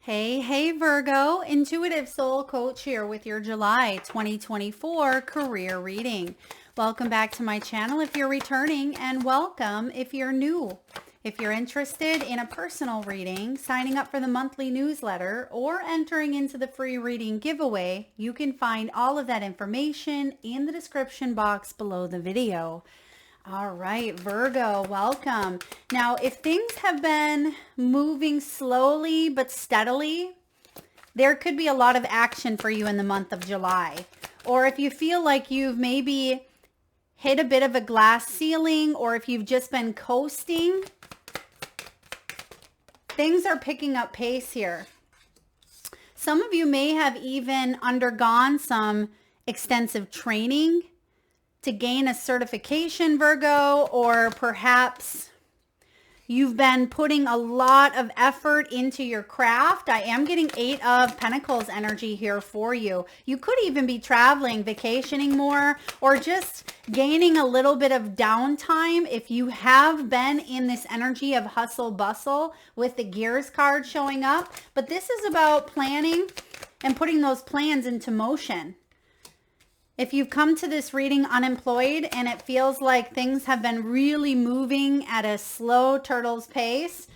Hey, Virgo, Intuitive Soul Coach here with your July 2024 career reading. Welcome back to my channel if you're returning, and welcome if you're new. If you're interested in a personal reading, signing up for the monthly newsletter, or entering into the free reading giveaway, you can find all of that information in the description box below the video. All right, Virgo, welcome. Now, if things have been moving slowly but steadily, there could be a lot of action for you in the month of July. Or if you feel like you've maybe hit a bit of a glass ceiling, or if you've just been coasting, things are picking up pace here. Some of you may have even undergone some extensive training to gain a certification, Virgo, or perhaps you've been putting a lot of effort into your craft. I am getting 8 of Pentacles energy here for you. You could even be traveling, vacationing more, or just gaining a little bit of downtime if you have been in this energy of hustle bustle with the Gears card showing up. But this is about planning and putting those plans into motion. If you've come to this reading unemployed and it feels like things have been really moving at a slow turtle's pace,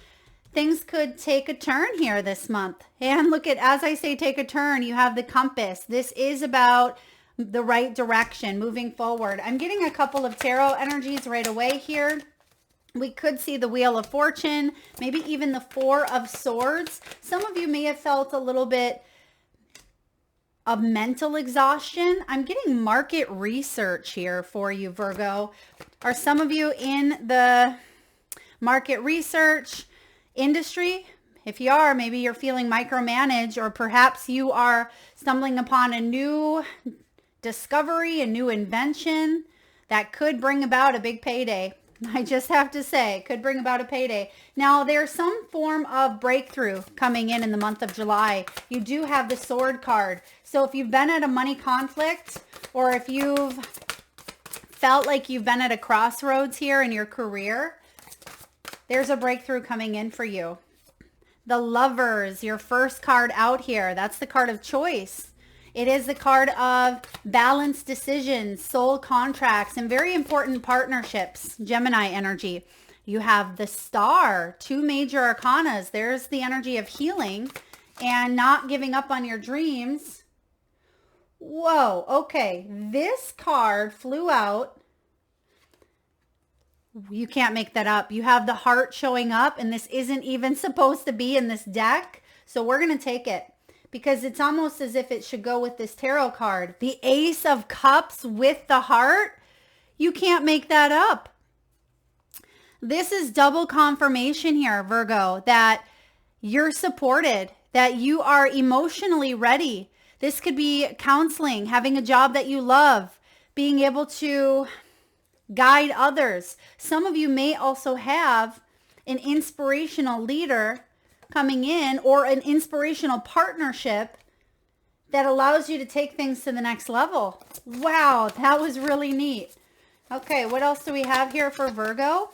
things could take a turn here this month. And look at, as I say, take a turn, you have the compass. This is about the right direction, moving forward. I'm getting a couple of tarot energies right away here. We could see the Wheel of Fortune, maybe even the Four of Swords. Some of you may have felt a little bit of mental exhaustion. I'm getting market research here for you, Virgo. Are some of you in the market research industry? If you are, maybe you're feeling micromanaged, or perhaps you are stumbling upon a new discovery, a new invention that could bring about a big payday. I just have to say, could bring about a payday. Now, there's some form of breakthrough coming in the month of July. You do have the Sword card. So if you've been at a money conflict, or if you've felt like you've been at a crossroads here in your career, there's a breakthrough coming in for you. The Lovers, your first card out here. That's the card of choice. It is the card of balanced decisions, soul contracts, and very important partnerships, Gemini energy. You have the Star, 2 major arcanas. There's the energy of healing and not giving up on your dreams. Whoa, okay. This card flew out. You can't make that up. You have the Heart showing up, and this isn't even supposed to be in this deck. So we're going to take it, because it's almost as if it should go with this tarot card. The Ace of Cups with the Heart. You can't make that up. This is double confirmation here, Virgo, that you're supported, that you are emotionally ready. This could be counseling, having a job that you love, being able to guide others. Some of you may also have an inspirational leader coming in, or an inspirational partnership that allows you to take things to the next level. Wow, that was really neat. Okay, what else do we have here for Virgo?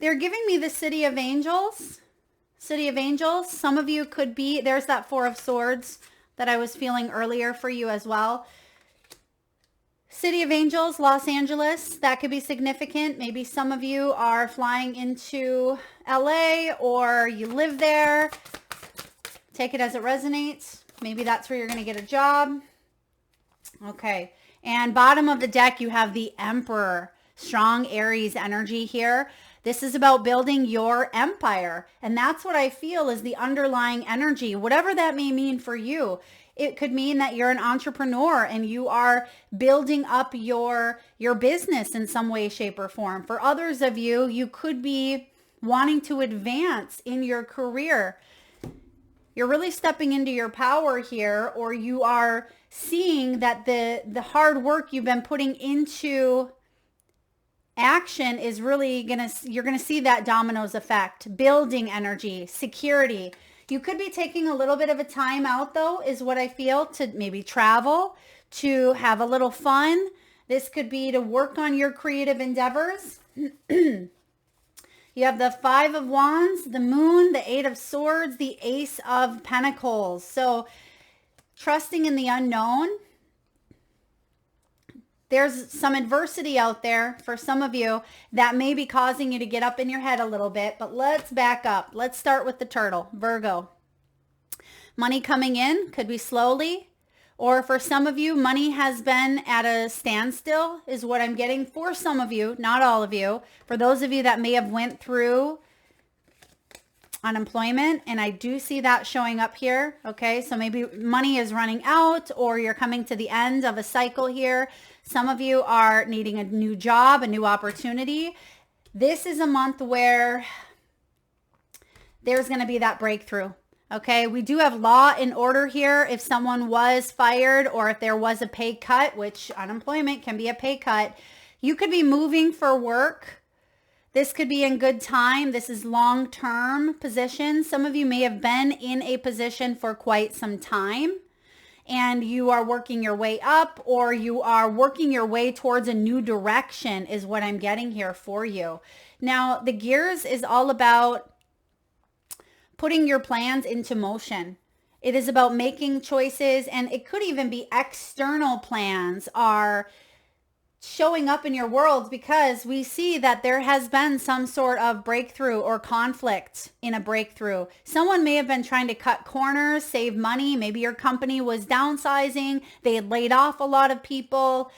They're giving me the City of Angels. City of Angels. Some of you could be, there's that Four of Swords that I was feeling earlier for you as well. City of Angels, Los Angeles, that could be significant. Maybe some of you are flying into LA, or you live there. Take it as it resonates. Maybe that's where you're going to get a job. Okay. And bottom of the deck, you have the Emperor, strong Aries energy here. This is about building your empire. And that's what I feel is the underlying energy, whatever that may mean for you. It could mean that you're an entrepreneur and you are building up your business in some way, shape, or form. For others of you, you could be wanting to advance in your career. You're really stepping into your power here, or you are seeing that the hard work you've been putting into action is really you're gonna see that dominoes effect, building energy, security. You could be taking a little bit of a time out, though, is what I feel, to maybe travel, to have a little fun. This could be to work on your creative endeavors. You have the Five of Wands, the Moon, the Eight of Swords, the Ace of Pentacles. So trusting in the unknown. There's some adversity out there for some of you that may be causing you to get up in your head a little bit, but let's back up. Let's start with the turtle, Virgo. Money coming in, could be slowly, or for some of you, money has been at a standstill is what I'm getting for some of you, not all of you. For those of you that may have went through unemployment, and I do see that showing up here, okay? So maybe money is running out or you're coming to the end of a cycle here. Some of you are needing a new job, a new opportunity. This is a month where there's going to be that breakthrough. Okay, we do have law and order here. If someone was fired or if there was a pay cut, which unemployment can be a pay cut, you could be moving for work. This could be in good time. This is long-term position. Some of you may have been in a position for quite some time and you are working your way up or you are working your way towards a new direction is what I'm getting here for you. Now, the gears is all about putting your plans into motion. It is about making choices, and it could even be external plans are showing up in your world because we see that there has been some sort of breakthrough or conflict in a breakthrough. Someone may have been trying to cut corners, save money. Maybe your company was downsizing. They had laid off a lot of people.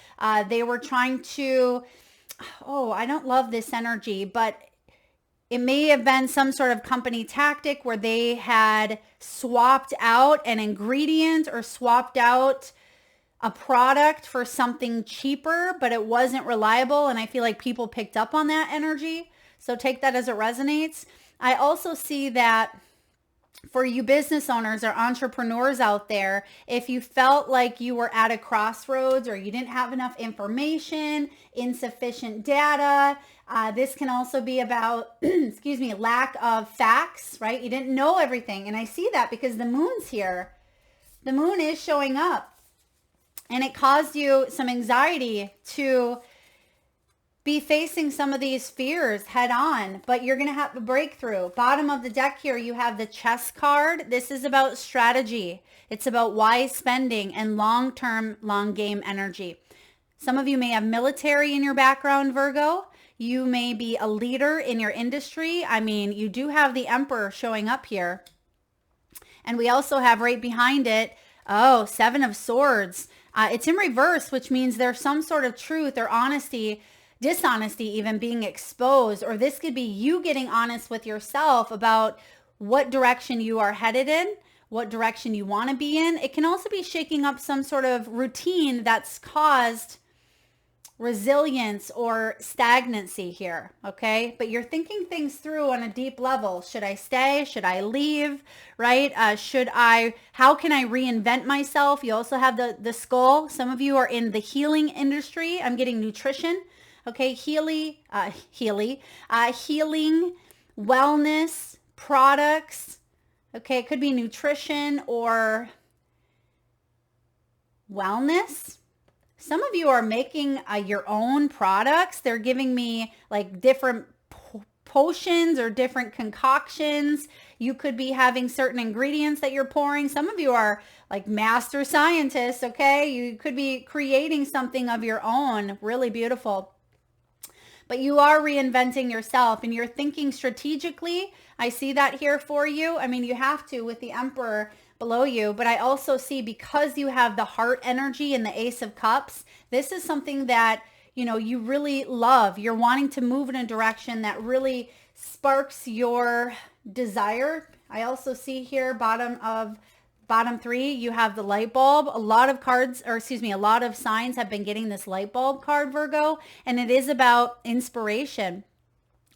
They were trying to, oh, I don't love this energy, but it may have been some sort of company tactic where they had swapped out an ingredient or swapped out a product for something cheaper, but it wasn't reliable. And I feel like people picked up on that energy. So take that as it resonates. I also see that for you business owners or entrepreneurs out there, if you felt like you were at a crossroads or you didn't have enough information, insufficient data, this can also be about, excuse me, lack of facts, right? You didn't know everything. And I see that because the moon's here. The moon is showing up. And it caused you some anxiety to be facing some of these fears head on, but you're going to have a breakthrough. Bottom of the deck here, you have the chess card. This is about strategy. It's about wise spending and long-term, long game energy. Some of you may have military in your background, Virgo. You may be a leader in your industry. I mean, you do have the Emperor showing up here. And we also have right behind it, oh, Seven of Swords. It's in reverse, which means there's some sort of truth or honesty, dishonesty even being exposed, or this could be you getting honest with yourself about what direction you are headed in, what direction you want to be in. It can also be shaking up some sort of routine that's caused resilience or stagnancy here, okay? But you're thinking things through on a deep level. Should I stay? Should I leave? Right? How can I reinvent myself? You also have the skull. Some of you are in the healing industry. I'm getting nutrition, okay? Healing, wellness, products, okay? It could be nutrition or wellness. Some of you are making your own products. They're giving me like different potions or different concoctions. You could be having certain ingredients that you're pouring. Some of you are like master scientists, okay? You could be creating something of your own, really beautiful. But you are reinventing yourself and you're thinking strategically. I see that here for you. I mean, you have to with the Emperor below you, but I also see because you have the heart energy and the Ace of Cups, this is something that, you know, you really love. You're wanting to move in a direction that really sparks your desire. I also see here bottom three, you have the light bulb. A lot of cards, or excuse me, a lot of signs have been getting this light bulb card, Virgo, and it is about inspiration,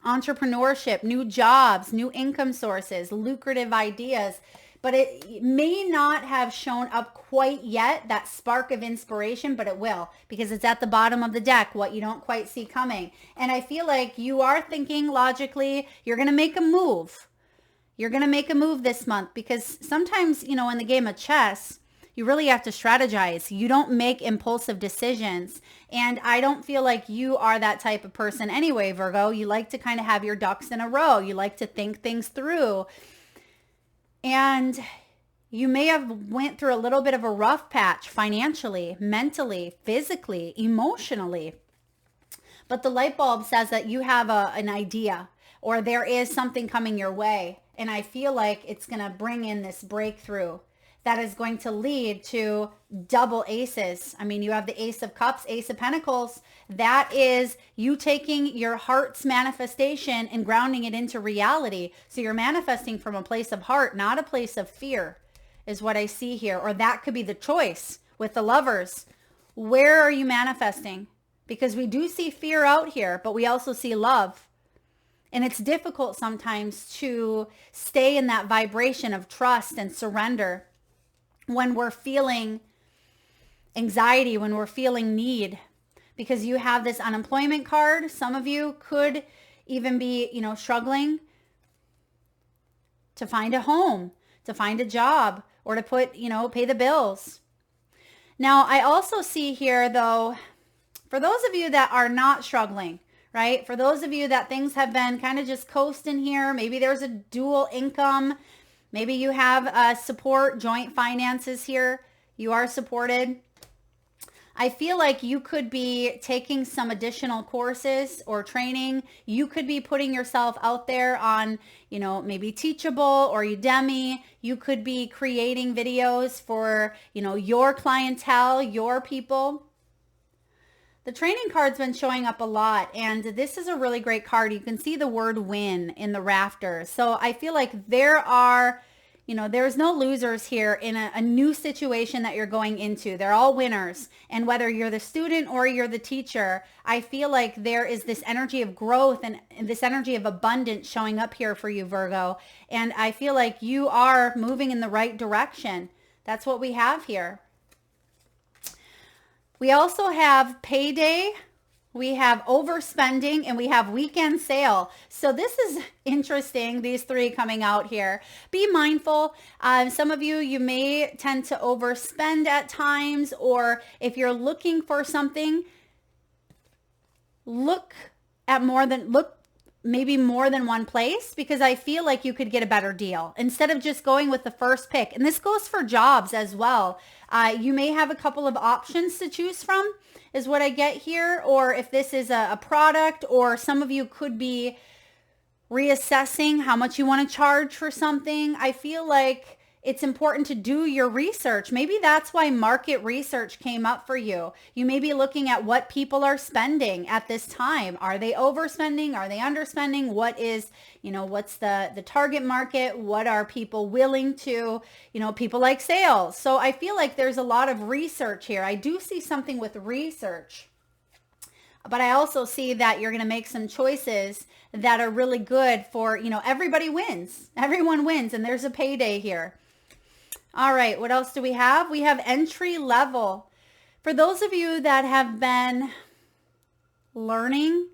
entrepreneurship, new jobs, new income sources, lucrative ideas. But it may not have shown up quite yet, that spark of inspiration, but it will because it's at the bottom of the deck, what you don't quite see coming. And I feel like you are thinking logically, you're going to make a move. You're going to make a move this month because sometimes, you know, in the game of chess, You really have to strategize. You don't make impulsive decisions. And I don't feel like you are that type of person anyway, Virgo. You like to kind of have your ducks in a row. You like to think things through. And you may have went through a little bit of a rough patch financially, mentally, physically, emotionally. But the light bulb says that you have an idea, or there is something coming your way. And I feel like it's going to bring in this breakthrough that is going to lead to double aces. I mean, you have the Ace of Cups, Ace of Pentacles. That is you taking your heart's manifestation and grounding it into reality. So you're manifesting from a place of heart, not a place of fear, is what I see here. Or that could be the choice with the Lovers. Where are you manifesting? Because we do see fear out here, but we also see love. And it's difficult sometimes to stay in that vibration of trust and surrender when we're feeling anxiety, when we're feeling need, because you have this unemployment card. Some of you could even be, struggling to find a home, to find a job, or to pay the bills. Now, I also see here, though, for those of you that are not struggling, right? For those of you that things have been kind of just coasting here, maybe there's a dual income. Maybe you have support, joint finances here. You are supported. I feel like you could be taking some additional courses or training. You could be putting yourself out there on, maybe Teachable or Udemy. You could be creating videos for, your clientele, your people. The training card's been showing up a lot, and this is a really great card. You can see the word win in the rafters. So I feel like there's no losers here in a new situation that you're going into. They're all winners. And whether you're the student or you're the teacher, I feel like there is this energy of growth and this energy of abundance showing up here for you, Virgo. And I feel like you are moving in the right direction. That's what we have here. We also have payday, we have overspending, and we have weekend sale. So this is interesting, these three coming out here. Be mindful. Some of you may tend to overspend at times, or if you're looking for something, look maybe more than one place, because I feel like you could get a better deal instead of just going with the first pick. And this goes for jobs as well. You may have a couple of options to choose from, is what I get here. Or if this is a product, or some of you could be reassessing how much you want to charge for something. I feel like it's important to do your research. Maybe that's why market research came up for you. You may be looking at what people are spending at this time. Are they overspending? Are they underspending? What is, what's the target market? What are people willing to, people like sales. So I feel like there's a lot of research here. I do see something with research, but I also see that you're going to make some choices that are really good for, everybody wins. Everyone wins, and there's a payday here. All right, what else do we have? We have entry level. For those of you that have been learning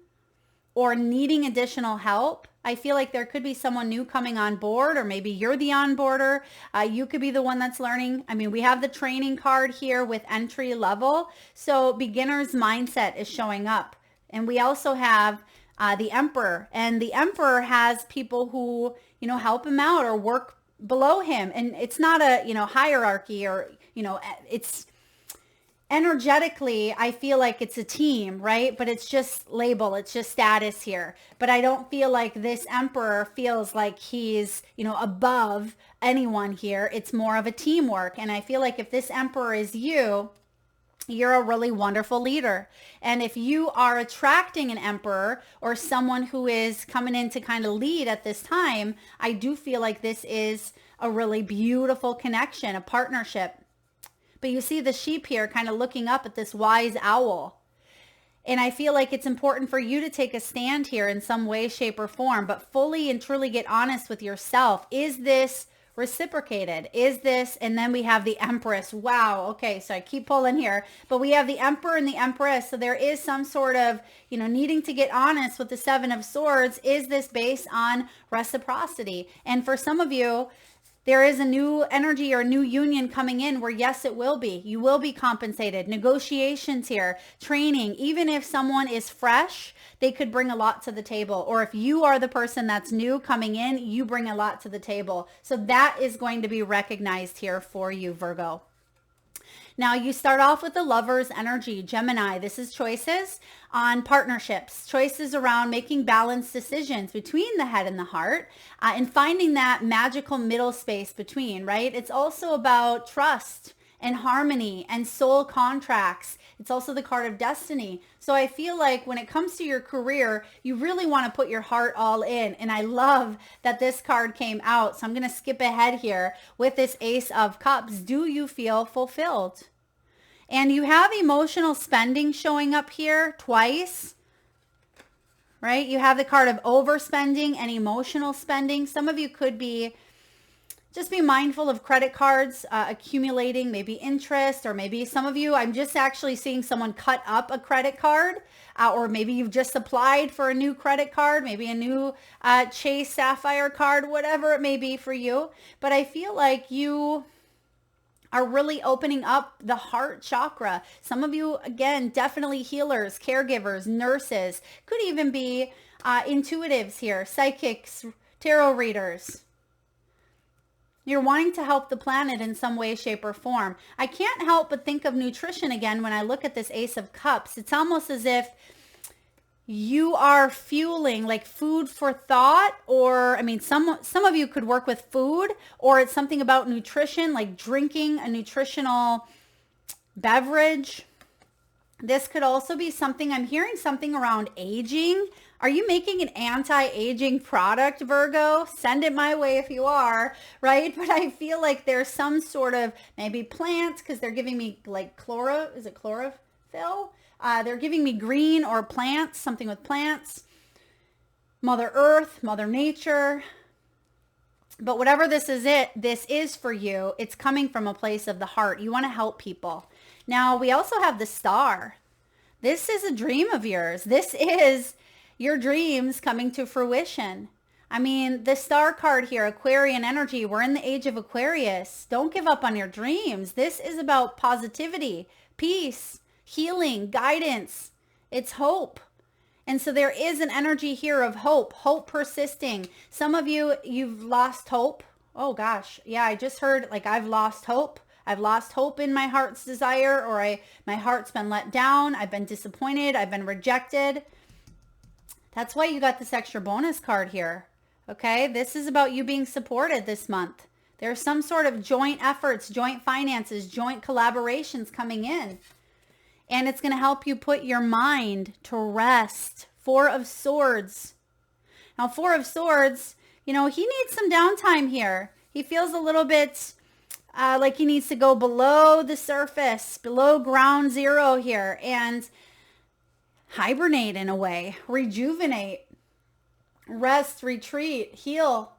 or needing additional help, I feel like there could be someone new coming on board, or maybe you're the onboarder. You could be the one that's learning. I mean, we have the training card here with entry level. So beginner's mindset is showing up. And we also have the Emperor. And the Emperor has people who, help him out or work below him. And it's not a, hierarchy, or, it's energetically, I feel like it's a team, right? But it's just label, it's just status here. But I don't feel like this Emperor feels like he's, above anyone here. It's more of a teamwork. And I feel like if this Emperor is you, you're a really wonderful leader. And if you are attracting an Emperor or someone who is coming in to kind of lead at this time, I do feel like this is a really beautiful connection, a partnership. But you see the sheep here kind of looking up at this wise owl. And I feel like it's important for you to take a stand here in some way, shape, or form, but fully and truly get honest with yourself. Is this reciprocated? Is this, and then we have the Empress. Wow. Okay. So I keep pulling here, but we have the Emperor and the Empress. So there is some sort of, needing to get honest with the Seven of Swords. Is this based on reciprocity? And for some of you, there is a new energy or a new union coming in where, yes, it will be. You will be compensated. Negotiations here, training. Even if someone is fresh, they could bring a lot to the table. Or if you are the person that's new coming in, you bring a lot to the table. So that is going to be recognized here for you, Virgo. Now you start off with the Lover's energy, Gemini. This is choices on partnerships, choices around making balanced decisions between the head and the heart, and finding that magical middle space between, right? It's also about trust and harmony and soul contracts. It's also the card of destiny. So I feel like when it comes to your career, you really want to put your heart all in. And I love that this card came out. So I'm going to skip ahead here with this Ace of Cups. Do you feel fulfilled? And you have emotional spending showing up here twice, right? You have the card of overspending and emotional spending. Some of you could be just be mindful of credit cards accumulating maybe interest, or maybe some of you, I'm just actually seeing someone cut up a credit card, or maybe you've just applied for a new credit card, maybe a new Chase Sapphire card, whatever it may be for you. But I feel like you are really opening up the heart chakra. Some of you, again, definitely healers, caregivers, nurses, could even be intuitives here, psychics, tarot readers. You're wanting to help the planet in some way, shape, or form. I can't help but think of nutrition again when I look at this Ace of Cups. It's almost as if you are fueling, like food for thought, or I mean, some of you could work with food, or it's something about nutrition, like drinking a nutritional beverage. This could also be something, I'm hearing something around aging. Are you making an anti-aging product, Virgo? Send it my way if you are, right? But I feel like there's some sort of maybe plants, because they're giving me like chlorophyll? They're giving me green or plants, something with plants. Mother Earth, Mother Nature. But whatever this is for you, it's coming from a place of the heart. You want to help people. Now, we also have the Star. This is a dream of yours. This is your dreams coming to fruition. I mean, the Star card here, Aquarian energy, we're in the age of Aquarius. Don't give up on your dreams. This is about positivity, peace, healing, guidance. It's hope. And so there is an energy here of hope, hope persisting. Some of you, you've lost hope. Oh gosh. Yeah, I just heard like I've lost hope. I've lost hope in my heart's desire, or my heart's been let down. I've been disappointed. I've been rejected. That's why you got this extra bonus card here. Okay, this is about you being supported this month. There's some sort of joint efforts, joint finances, joint collaborations coming in. And it's going to help you put your mind to rest. Four of Swords. Now, Four of Swords, you know, he needs some downtime here. He feels a little bit like he needs to go below the surface, below ground zero here, and hibernate in a way, rejuvenate, rest, retreat, heal.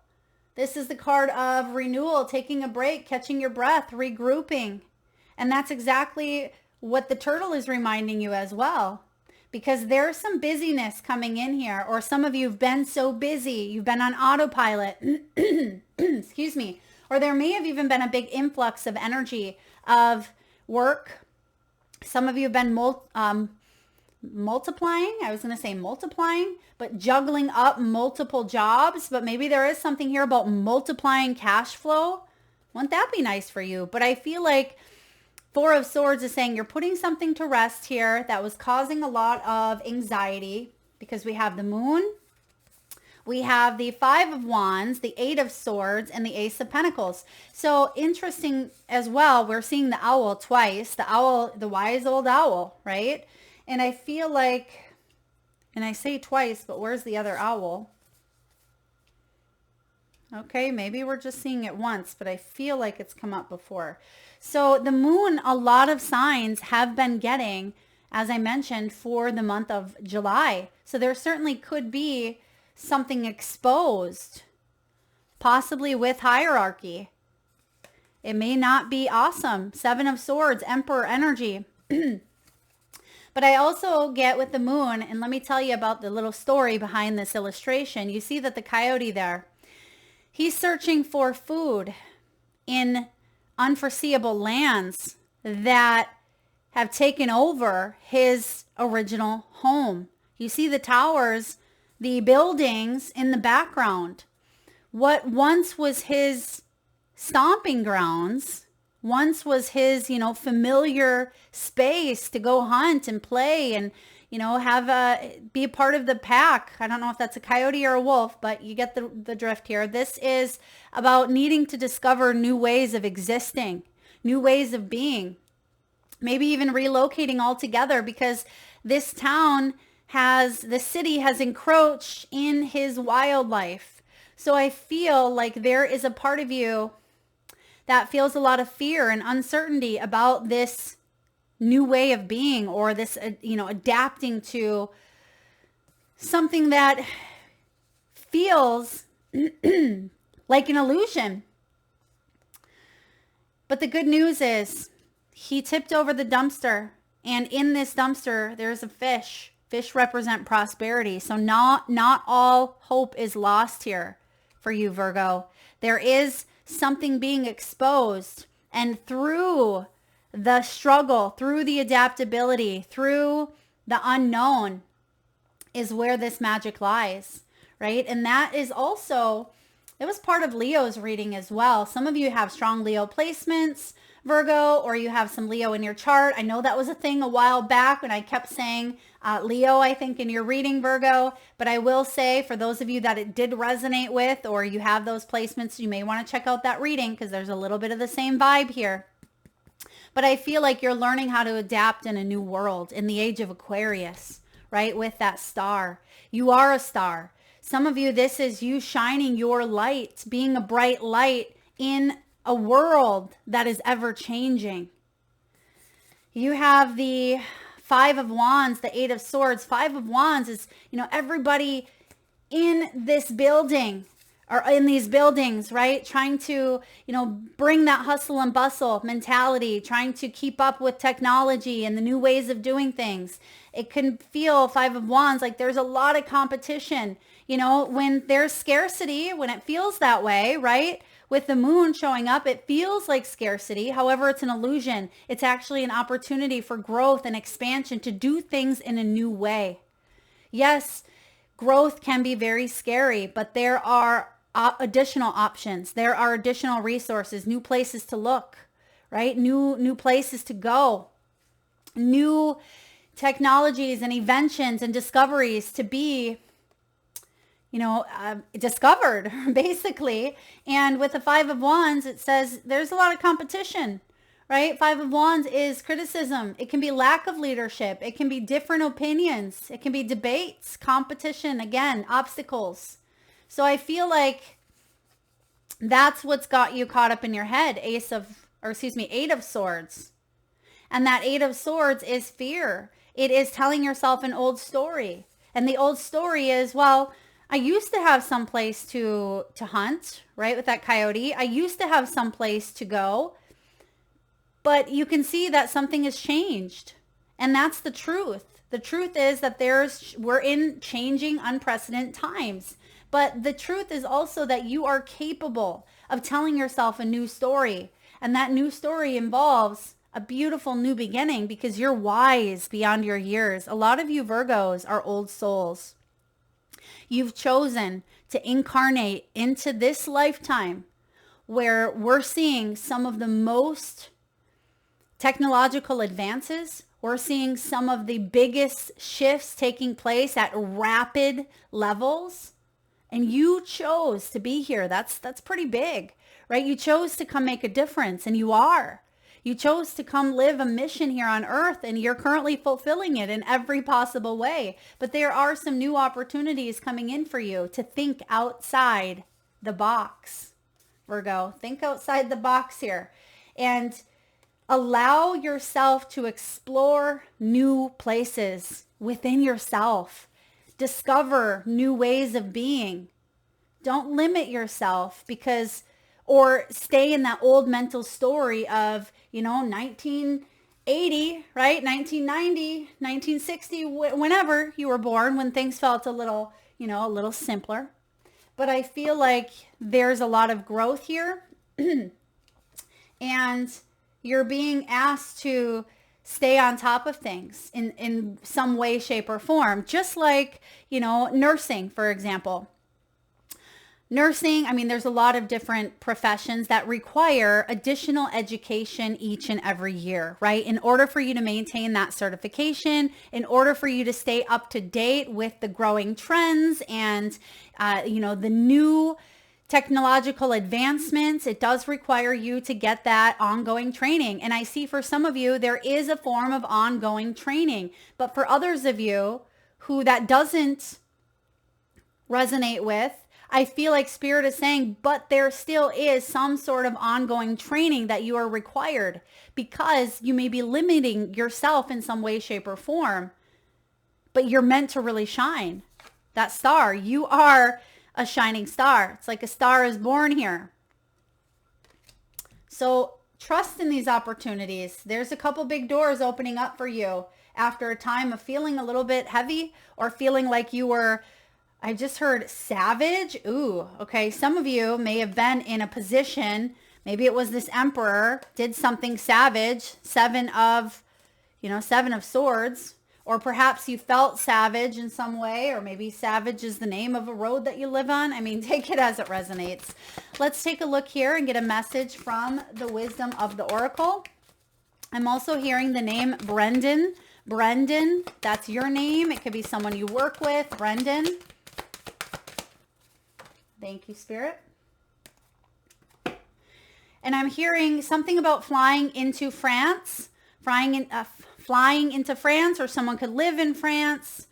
This is the card of renewal, taking a break, catching your breath, regrouping. And that's exactly what the turtle is reminding you as well, because there's some busyness coming in here, or some of you have been so busy, you've been on autopilot, excuse me, or there may have even been a big influx of energy of work. Some of you have been multiplying, I was going to say multiplying, but juggling up multiple jobs. But maybe there is something here about multiplying cash flow. Wouldn't that be nice for you? But I feel like Four of Swords is saying you're putting something to rest here that was causing a lot of anxiety, because we have the Moon, we have the Five of Wands, the Eight of Swords, and the Ace of Pentacles. So interesting as well, we're seeing the owl twice, the owl, the wise old owl, right? And I feel like, and I say twice, but where's the other owl? Okay, maybe we're just seeing it once, but I feel like it's come up before. So the Moon, a lot of signs have been getting, as I mentioned, for the month of July. So there certainly could be something exposed, possibly with hierarchy. It may not be awesome. Seven of Swords, Emperor energy. But I also get with the Moon, and let me tell you about the little story behind this illustration. You see that the coyote there, he's searching for food. in unforeseeable lands that have taken over his original home. You see the towers, the buildings in the background. What once was his stomping grounds, once was his, familiar space to go hunt and play and, be a part of the pack. I don't know if that's a coyote or a wolf, but you get the drift here. This is about needing to discover new ways of existing, new ways of being, maybe even relocating altogether, because this city has encroached in his wildlife. So I feel like there is a part of you that feels a lot of fear and uncertainty about this new way of being, or this, adapting to something that feels like an illusion. But the good news is he tipped over the dumpster, and in this dumpster, there's a fish. Fish represent prosperity. So not all hope is lost here for you, Virgo. There is something being exposed, and through the struggle, through the adaptability, through the unknown is where this magic lies, right? And that is also, it was part of Leo's reading as well. Some of you have strong Leo placements, Virgo, or you have some Leo in your chart. I know that was a thing a while back when I kept saying Leo, I think, in your reading, Virgo. But I will say, for those of you that it did resonate with, or you have those placements, you may want to check out that reading, because there's a little bit of the same vibe here. But I feel like you're learning how to adapt in a new world, in the age of Aquarius, right? With that star. You are a star. Some of you, this is you shining your light, being a bright light in a world that is ever changing. You have the Five of Wands, the Eight of Swords. Five of Wands is, everybody in this building, or in these buildings, right? Trying to, bring that hustle and bustle mentality, trying to keep up with technology and the new ways of doing things. It can feel, Five of Wands, like there's a lot of competition. When there's scarcity, when it feels that way, right? With the moon showing up, it feels like scarcity. However, it's an illusion. It's actually an opportunity for growth and expansion, to do things in a new way. Yes, growth can be very scary, but there are additional options. There are additional resources, new places to look, right? New places to go, new technologies and inventions and discoveries to be discovered, basically. And with the Five of Wands, it says there's a lot of competition, right? Five of Wands is criticism. It can be lack of leadership. It can be different opinions. It can be debates, competition, again, obstacles. So I feel like that's what's got you caught up in your head. Eight of Swords. And that Eight of Swords is fear. It is telling yourself an old story. And the old story is, well, I used to have some place to hunt, right? With that coyote. I used to have some place to go. But you can see that something has changed. And that's the truth. The truth is that we're in changing, unprecedented times. But the truth is also that you are capable of telling yourself a new story. And that new story involves a beautiful new beginning, because you're wise beyond your years. A lot of you Virgos are old souls. You've chosen to incarnate into this lifetime where we're seeing some of the most technological advances. We're seeing some of the biggest shifts taking place at rapid levels. And you chose to be here. That's pretty big, right? You chose to come make a difference, and you are. You chose to come live a mission here on earth, and you're currently fulfilling it in every possible way. But there are some new opportunities coming in for you to think outside the box, Virgo. Think outside the box here and allow yourself to explore new places within yourself. Discover new ways of being. Don't limit yourself or stay in that old mental story of, 1980, right? 1990, 1960, whenever you were born, when things felt a little simpler. But I feel like there's a lot of growth here. and you're being asked to stay on top of things in some way, shape, or form. Just like, nursing, for example. Nursing, I mean, there's a lot of different professions that require additional education each and every year, right? In order for you to maintain that certification, in order for you to stay up to date with the growing trends and, the new technological advancements, it does require you to get that ongoing training. And I see for some of you, there is a form of ongoing training, but for others of you who that doesn't resonate with, I feel like Spirit is saying, but there still is some sort of ongoing training that you are required, because you may be limiting yourself in some way, shape, or form, but you're meant to really shine. That star, you are a shining star. It's like a star is born here. So trust in these opportunities. There's a couple big doors opening up for you after a time of feeling a little bit heavy or feeling like you were, I just heard savage. Ooh, okay. Some of you may have been in a position, maybe it was this emperor did something savage, seven of swords, or perhaps you felt savage in some way, or maybe savage is the name of a road that you live on. I mean, take it as it resonates. Let's take a look here and get a message from the wisdom of the oracle. I'm also hearing the name Brendan. Brendan, that's your name. It could be someone you work with. Brendan. Thank you, Spirit. And I'm hearing something about flying into France, flying into France, or someone could live in France.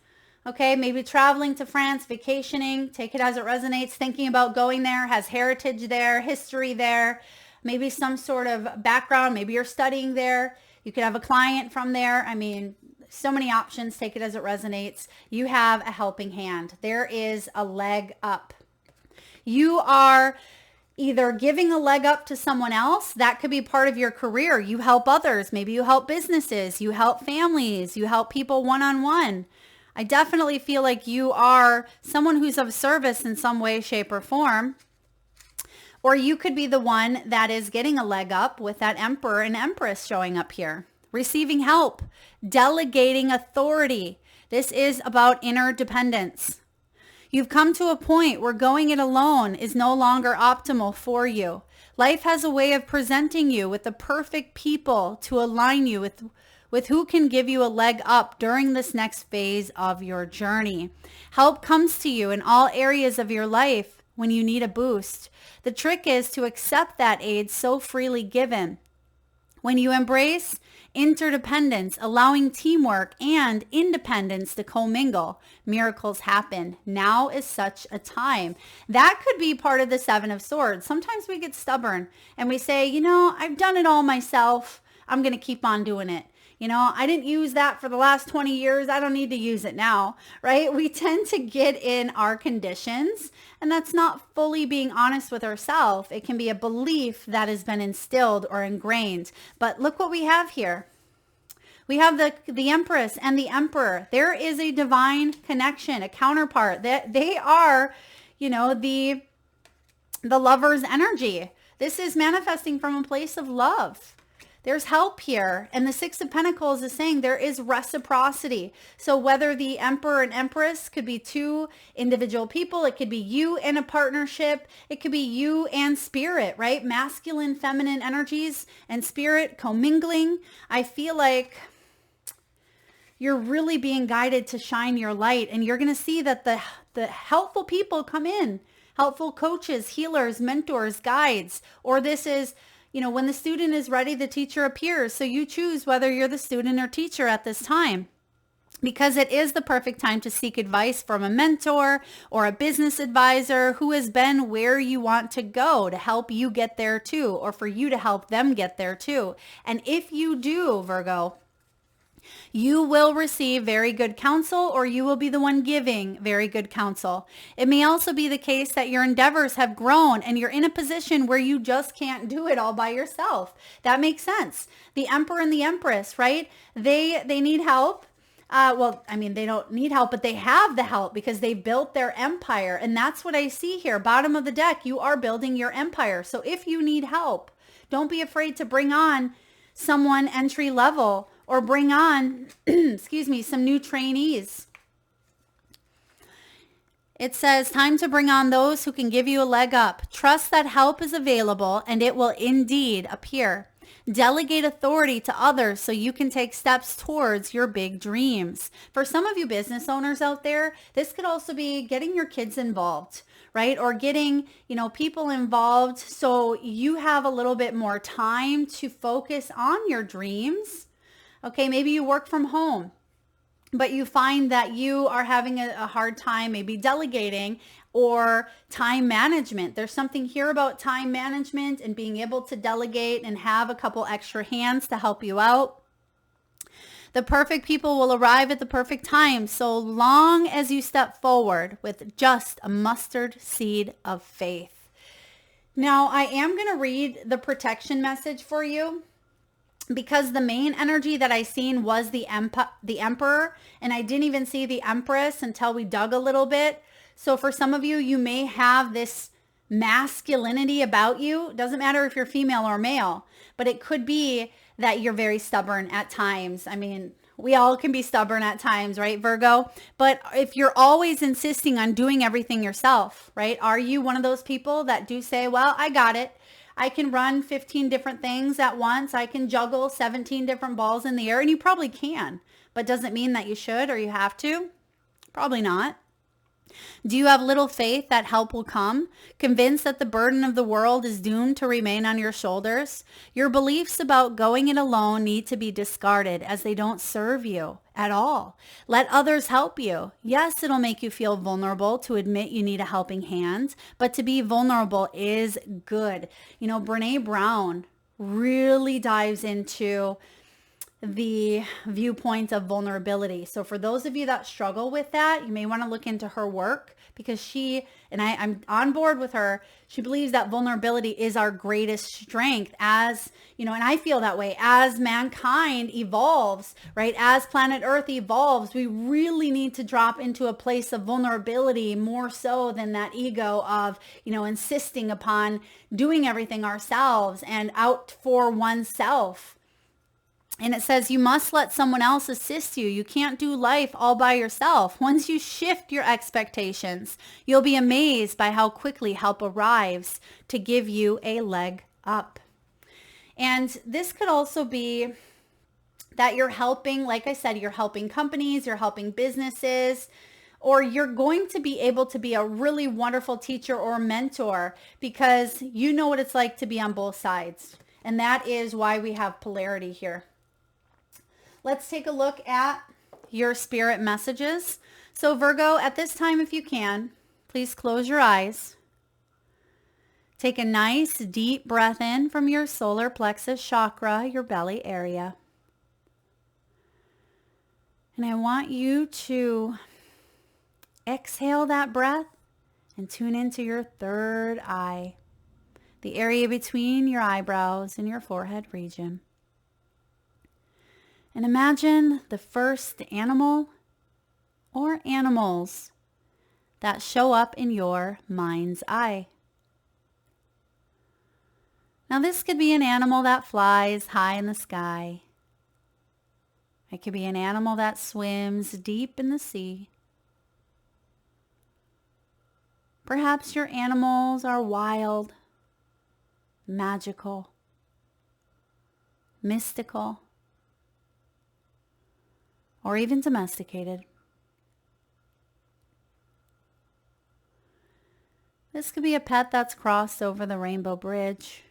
Okay, maybe traveling to France, vacationing, take it as it resonates, thinking about going there, has heritage there, history there, maybe some sort of background, maybe you're studying there. You could have a client from there. I mean, so many options, take it as it resonates. You have a helping hand. There is a leg up. You are either giving a leg up to someone else. That could be part of your career. You help others. Maybe you help businesses. You help families. You help people one-on-one. I definitely feel like you are someone who's of service in some way, shape, or form. Or you could be the one that is getting a leg up with that emperor and empress showing up here. Receiving help. Delegating authority. This is about inner dependence. You've come to a point where going it alone is no longer optimal for you. Life has a way of presenting you with the perfect people to align you with who can give you a leg up during this next phase of your journey. Help comes to you in all areas of your life when you need a boost. The trick is to accept that aid so freely given. When you embrace interdependence, allowing teamwork and independence to commingle, miracles happen. Now is such a time. That could be part of the Seven of Swords. Sometimes we get stubborn and we say, I've done it all myself. I'm going to keep on doing it. I didn't use that for the last 20 years. I don't need to use it now, right? We tend to get in our conditions, and that's not fully being honest with ourselves. It can be a belief that has been instilled or ingrained. But look what we have here. We have the Empress and the Emperor. There is a divine connection, a counterpart. They are, the lover's energy. This is manifesting from a place of love. There's help here. And the Six of Pentacles is saying there is reciprocity. So whether the Emperor and Empress could be two individual people, it could be you in a partnership, it could be you and spirit, right? Masculine, feminine energies and spirit commingling. I feel like you're really being guided to shine your light, and you're going to see that the helpful people come in, helpful coaches, healers, mentors, guides, or this is, when the student is ready, the teacher appears. So you choose whether you're the student or teacher at this time, because it is the perfect time to seek advice from a mentor or a business advisor who has been where you want to go to help you get there too, or for you to help them get there too. And if you do, Virgo, you will receive very good counsel, or you will be the one giving very good counsel. It may also be the case that your endeavors have grown and you're in a position where you just can't do it all by yourself. That makes sense. The Emperor and the Empress, right? They need help. Well, I mean, they don't need help, but they have the help because they built their empire. And that's what I see here. Bottom of the deck, you are building your empire. So if you need help, don't be afraid to bring on someone entry level or bring on, excuse me, some new trainees. It says, time to bring on those who can give you a leg up. Trust that help is available and it will indeed appear. Delegate authority to others so you can take steps towards your big dreams. For some of you business owners out there, this could also be getting your kids involved, right? Or getting, people involved so you have a little bit more time to focus on your dreams. Okay, maybe you work from home, but you find that you are having a hard time maybe delegating or time management. There's something here about time management and being able to delegate and have a couple extra hands to help you out. The perfect people will arrive at the perfect time so long as you step forward with just a mustard seed of faith. Now, I am going to read the protection message for you, because the main energy that I seen was the emperor, and I didn't even see the empress until we dug a little bit. So for some of you, you may have this masculinity about you. It doesn't matter if you're female or male, but it could be that you're very stubborn at times. I mean, we all can be stubborn at times, right, Virgo? But if you're always insisting on doing everything yourself, right? Are you one of those people that do say, well, I got it. I can run 15 different things at once. I can juggle 17 different balls in the air, and you probably can, but doesn't mean that you should or you have to. Probably not. Do you have little faith that help will come? Convinced that the burden of the world is doomed to remain on your shoulders? Your beliefs about going it alone need to be discarded as they don't serve you at all. Let others help you. Yes, it'll make you feel vulnerable to admit you need a helping hand, but to be vulnerable is good. Brene Brown really dives into the viewpoint of vulnerability. So for those of you that struggle with that, you may want to look into her work, because I'm on board with her. She believes that vulnerability is our greatest strength as, and I feel that way as mankind evolves, right? As planet Earth evolves, we really need to drop into a place of vulnerability more so than that ego of, insisting upon doing everything ourselves and out for oneself. And it says you must let someone else assist you. You can't do life all by yourself. Once you shift your expectations, you'll be amazed by how quickly help arrives to give you a leg up. And this could also be that you're helping, like I said, you're helping companies, you're helping businesses, or you're going to be able to be a really wonderful teacher or mentor because you know what it's like to be on both sides. And that is why we have polarity here. Let's take a look at your spirit messages. So Virgo, at this time, if you can, please close your eyes. Take a nice deep breath in from your solar plexus chakra, your belly area. And I want you to exhale that breath and tune into your third eye, the area between your eyebrows and your forehead region. And imagine the first animal or animals that show up in your mind's eye. Now this could be an animal that flies high in the sky. It could be an animal that swims deep in the sea. Perhaps your animals are wild, magical, mystical, or even domesticated. This could be a pet that's crossed over the rainbow bridge,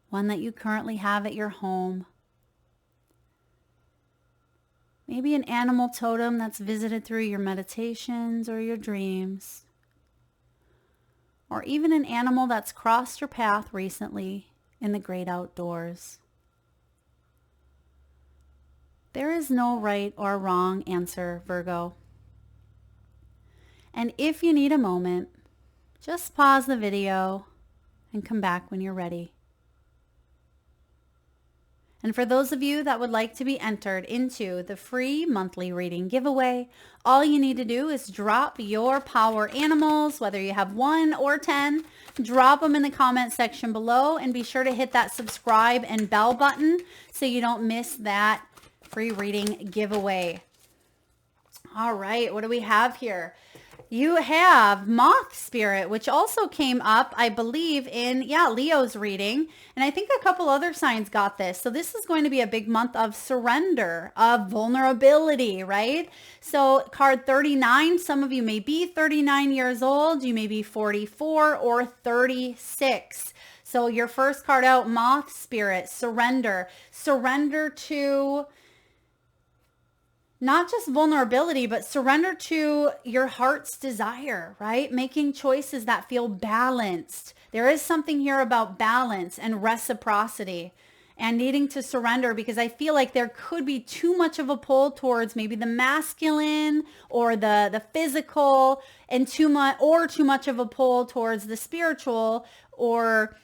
one that you currently have at your home. Maybe an animal totem that's visited through your meditations or your dreams, or even an animal that's crossed your path recently in the great outdoors. There is no right or wrong answer, Virgo. And if you need a moment, just pause the video and come back when you're ready. And for those of you that would like to be entered into the free monthly reading giveaway, all you need to do is drop your power animals, whether you have 1 or 10, drop them in the comment section below, and be sure to hit that subscribe and bell button so you don't miss that free reading giveaway. All right, what do we have here? You have Moth Spirit, which also came up, I believe, in, Leo's reading. And I think a couple other signs got this. So this is going to be a big month of surrender, of vulnerability, right? So card 39, some of you may be 39 years old. You may be 44 or 36. So your first card out, Moth Spirit, surrender. Surrender to not just vulnerability, but surrender to your heart's desire, right? Making choices that feel balanced. There is something here about balance and reciprocity and needing to surrender, because I feel like there could be too much of a pull towards maybe the masculine or the physical, and too much of a pull towards the spiritual, or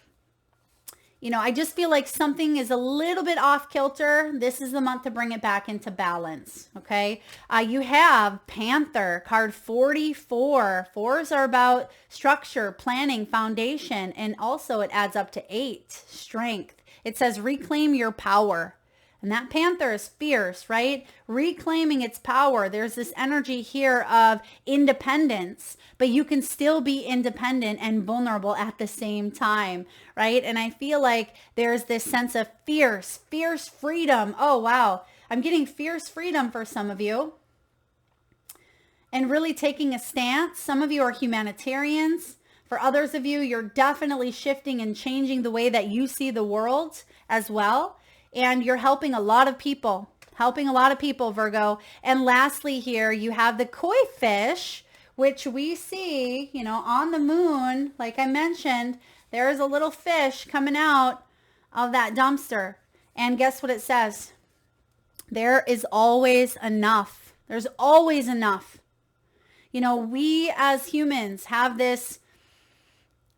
I just feel like something is a little bit off kilter. This is the month to bring it back into balance, okay? You have Panther, card 44. Fours are about structure, planning, foundation, and also it adds up to 8, strength. It says reclaim your power. And that Panther is fierce, right? Reclaiming its power. There's this energy here of independence, but you can still be independent and vulnerable at the same time, right? And I feel like there's this sense of fierce freedom. Oh, wow. I'm getting fierce freedom for some of you. And really taking a stance. Some of you are humanitarians. For others of you, you're definitely shifting and changing the way that you see the world as well. And you're helping a lot of people, Virgo. And lastly here, you have the koi fish, which we see, on the moon. Like I mentioned, there is a little fish coming out of that dumpster. And guess what it says? There is always enough. There's always enough. We as humans have this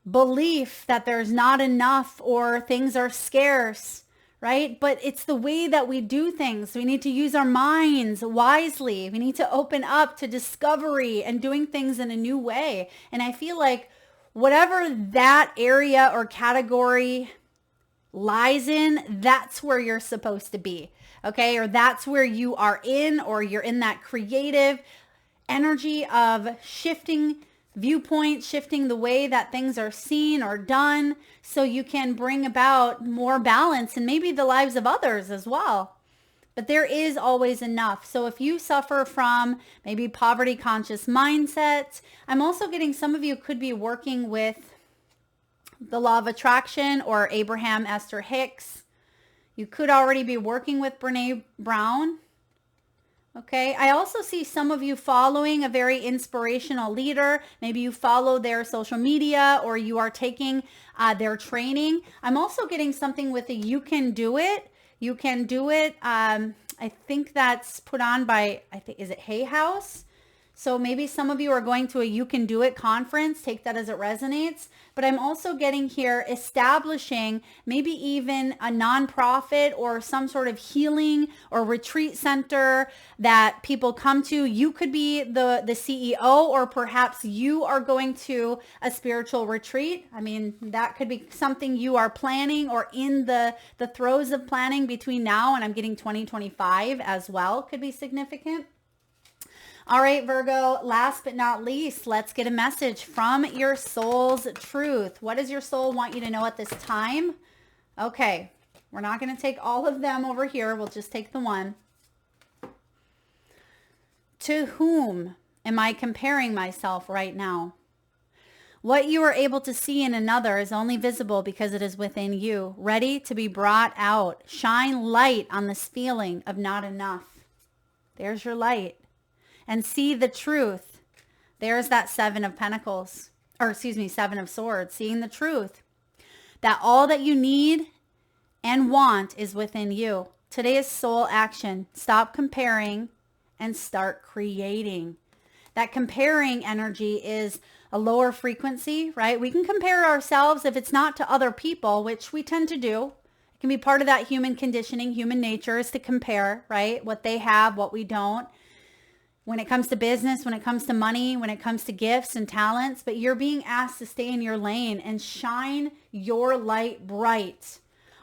belief that there's not enough or things are scarce, right? But it's the way that we do things. We need to use our minds wisely. We need to open up to discovery and doing things in a new way. And I feel like whatever that area or category lies in, that's where you're supposed to be, okay? Or that's where you are in, or you're in that creative energy of shifting viewpoint, shifting the way that things are seen or done, so you can bring about more balance and maybe the lives of others as well. But there is always enough. So if you suffer from maybe poverty conscious mindsets, I'm also getting some of you could be working with the law of attraction or Abraham Esther Hicks. You could already be working with Brene Brown. Okay, I also see some of you following a very inspirational leader. Maybe you follow their social media or you are taking their training. I'm also getting something with the You Can Do It. You Can Do It. I think that's put on by, is it Hay House? So maybe some of you are going to a You Can Do It conference. Take that as it resonates. But I'm also getting here establishing maybe even a nonprofit or some sort of healing or retreat center that people come to. You could be the CEO, or perhaps you are going to a spiritual retreat. I mean, that could be something you are planning or in the throes of planning between now and I'm getting 2025 as well. Could be significant. All right, Virgo, last but not least, let's get a message from your soul's truth. What does your soul want you to know at this time? Okay, we're not going to take all of them over here. We'll just take the one. To whom am I comparing myself right now? What you are able to see in another is only visible because it is within you, ready to be brought out. Shine light on this feeling of not enough. There's your light. And see the truth. There's that 7 of Pentacles, or 7 of Swords, seeing the truth. That all that you need and want is within you. Today is soul action. Stop comparing and start creating. That comparing energy is a lower frequency, right? We can compare ourselves if it's not to other people, which we tend to do. Can be part of that human conditioning. Human nature is to compare, right? What they have, what we don't. When it comes to business, when it comes to money, when it comes to gifts and talents, but you're being asked to stay in your lane and shine your light bright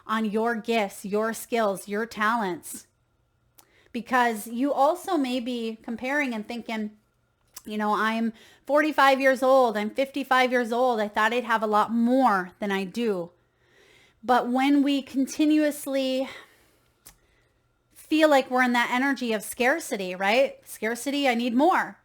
on your gifts, your skills, your talents. Because you also may be comparing and thinking, I'm 45 years old, I'm 55 years old. I thought I'd have a lot more than I do. But when we continuously feel like we're in that energy of scarcity, right? Scarcity, I need more.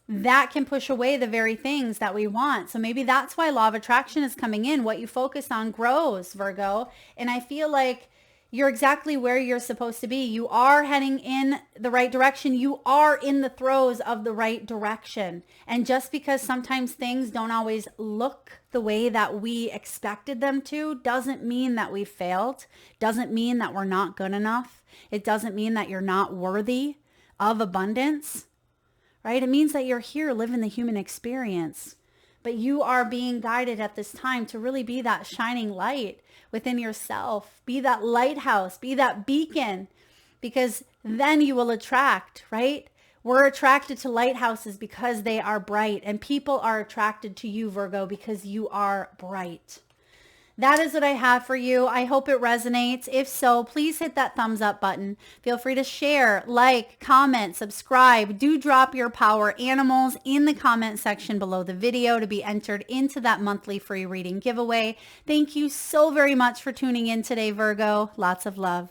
That can push away the very things that we want. So maybe that's why law of attraction is coming in. What you focus on grows, Virgo. And I feel like you're exactly where you're supposed to be. You are heading in the right direction. You are in the throes of the right direction. And just because sometimes things don't always look the way that we expected them to, doesn't mean that we failed. Doesn't mean that we're not good enough. It doesn't mean that you're not worthy of abundance, right? It means that you're here living the human experience. But you are being guided at this time to really be that shining light within yourself. Be that lighthouse, be that beacon, because then you will attract, right? We're attracted to lighthouses because they are bright, and people are attracted to you, Virgo, because you are bright. That is what I have for you. I hope it resonates. If so, please hit that thumbs up button. Feel free to share, like, comment, subscribe. Do drop your power animals in the comment section below the video to be entered into that monthly free reading giveaway. Thank you so very much for tuning in today, Virgo. Lots of love.